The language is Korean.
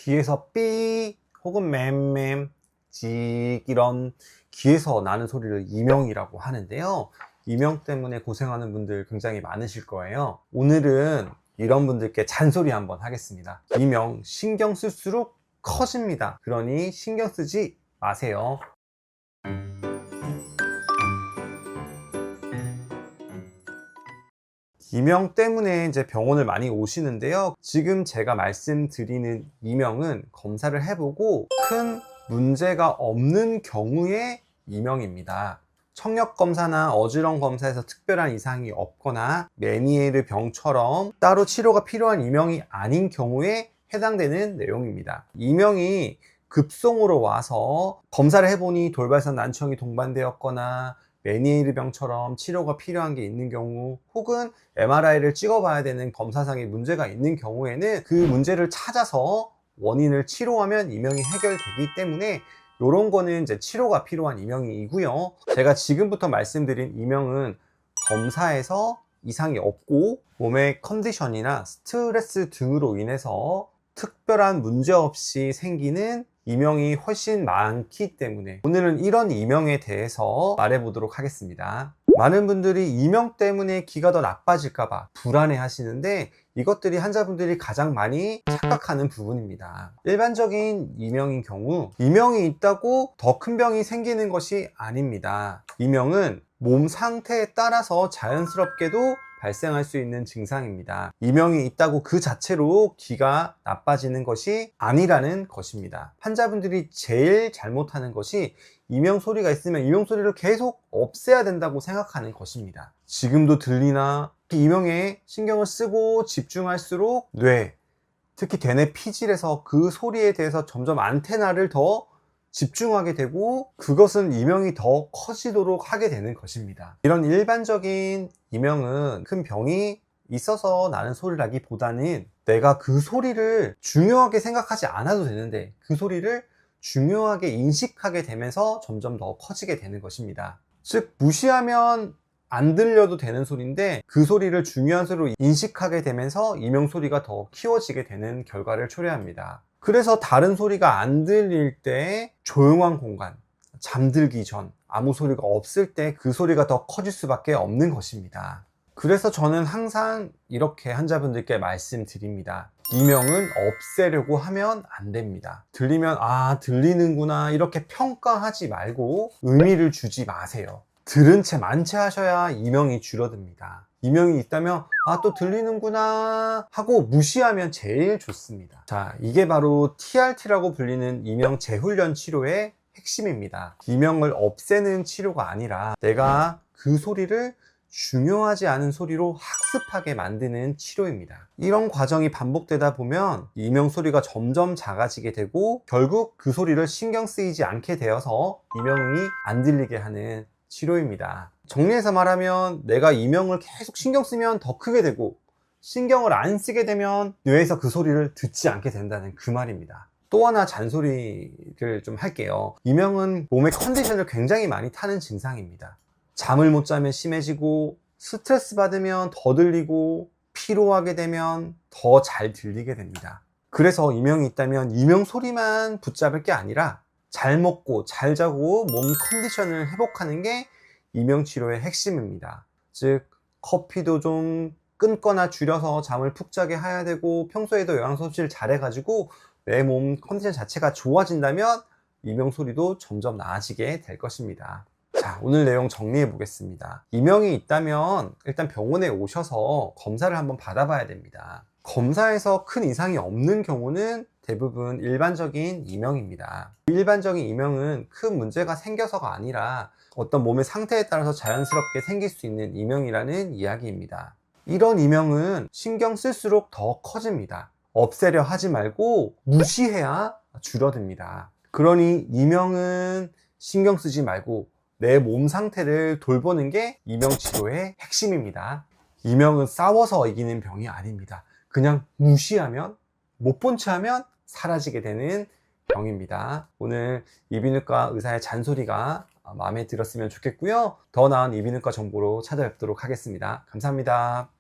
귀에서 삐 혹은 맴맴 직 이런 귀에서 나는 소리를 이명이라고 하는데요. 이명 때문에 고생하는 분들 굉장히 많으실 거예요. 오늘은 이런 분들께 잔소리 한번 하겠습니다. 이명 신경 쓸수록 커집니다. 그러니 신경 쓰지 마세요. 이명 때문에 이제 병원을 많이 오시는데요. 지금 제가 말씀드리는 이명은 검사를 해보고 큰 문제가 없는 경우의 이명입니다. 청력 검사나 어지럼 검사에서 특별한 이상이 없거나 메니에르 병처럼 따로 치료가 필요한 이명이 아닌 경우에 해당되는 내용입니다. 이명이 급성으로 와서 검사를 해보니 돌발성 난청이 동반되었거나 메니에르 병처럼 치료가 필요한 게 있는 경우, 혹은 MRI를 찍어봐야 되는 검사상의 문제가 있는 경우에는 그 문제를 찾아서 원인을 치료하면 이명이 해결되기 때문에 이런 거는 이제 치료가 필요한 이명이고요. 제가 지금부터 말씀드린 이명은 검사에서 이상이 없고 몸의 컨디션이나 스트레스 등으로 인해서 특별한 문제 없이 생기는 이명이 훨씬 많기 때문에 오늘은 이런 이명에 대해서 말해보도록 하겠습니다. 많은 분들이 이명 때문에 귀가 더 나빠질까봐 불안해 하시는데 이것들이 환자분들이 가장 많이 착각하는 부분입니다. 일반적인 이명인 경우 이명이 있다고 더 큰 병이 생기는 것이 아닙니다. 이명은 몸 상태에 따라서 자연스럽게도 발생할 수 있는 증상입니다. 이명이 있다고 그 자체로 귀가 나빠지는 것이 아니라는 것입니다. 환자분들이 제일 잘못하는 것이 이명 소리가 있으면 이명 소리를 계속 없애야 된다고 생각하는 것입니다. 지금도 들리나? 이명에 신경을 쓰고 집중할수록 뇌, 특히 대뇌 피질에서 그 소리에 대해서 점점 안테나를 더 집중하게 되고 그것은 이명이 더 커지도록 하게 되는 것입니다. 이런 일반적인 이명은 큰 병이 있어서 나는 소리라기보다는 내가 그 소리를 중요하게 생각하지 않아도 되는데 그 소리를 중요하게 인식하게 되면서 점점 더 커지게 되는 것입니다. 즉 무시하면 안 들려도 되는 소리인데 그 소리를 중요한 소리로 인식하게 되면서 이명 소리가 더 키워지게 되는 결과를 초래합니다. 그래서 다른 소리가 안 들릴 때 조용한 공간, 잠들기 전 아무 소리가 없을 때 그 소리가 더 커질 수밖에 없는 것입니다. 그래서 저는 항상 이렇게 환자분들께 말씀드립니다. 이명은 없애려고 하면 안 됩니다. 들리면 들리는구나 이렇게 평가하지 말고 의미를 주지 마세요. 들은 채 만취하셔야 이명이 줄어듭니다. 이명이 있다면 또 들리는구나 하고 무시하면 제일 좋습니다. 자, 이게 바로 TRT라고 불리는 이명 재훈련 치료의 핵심입니다. 이명을 없애는 치료가 아니라 내가 그 소리를 중요하지 않은 소리로 학습하게 만드는 치료입니다. 이런 과정이 반복되다 보면 이명 소리가 점점 작아지게 되고 결국 그 소리를 신경 쓰이지 않게 되어서 이명이 안 들리게 하는 치료입니다. 정리해서 말하면 내가 이명을 계속 신경 쓰면 더 크게 되고 신경을 안 쓰게 되면 뇌에서 그 소리를 듣지 않게 된다는 그 말입니다. 또 하나 잔소리를 좀 할게요. 이명은 몸의 컨디션을 굉장히 많이 타는 증상입니다. 잠을 못 자면 심해지고 스트레스 받으면 더 들리고 피로하게 되면 더 잘 들리게 됩니다. 그래서 이명이 있다면 이명 소리만 붙잡을 게 아니라 잘 먹고 잘 자고 몸 컨디션을 회복하는 게 이명 치료의 핵심입니다. 즉 커피도 좀 끊거나 줄여서 잠을 푹 자게 해야 되고 평소에도 영양소 섭취를 잘 해가지고 내 몸 컨디션 자체가 좋아진다면 이명 소리도 점점 나아지게 될 것입니다. 자, 오늘 내용 정리해 보겠습니다. 이명이 있다면 일단 병원에 오셔서 검사를 한번 받아봐야 됩니다. 검사에서 큰 이상이 없는 경우는 대부분 일반적인 이명입니다. 일반적인 이명은 큰 문제가 생겨서가 아니라 어떤 몸의 상태에 따라서 자연스럽게 생길 수 있는 이명이라는 이야기입니다. 이런 이명은 신경 쓸수록 더 커집니다. 없애려 하지 말고 무시해야 줄어듭니다. 그러니 이명은 신경 쓰지 말고 내 몸 상태를 돌보는 게 이명 치료의 핵심입니다. 이명은 싸워서 이기는 병이 아닙니다. 그냥 무시하면, 못 본 채 하면 사라지게 되는 병입니다. 오늘 이비인후과 의사의 잔소리가 마음에 들었으면 좋겠고요. 더 나은 이비인후과 정보로 찾아뵙도록 하겠습니다. 감사합니다.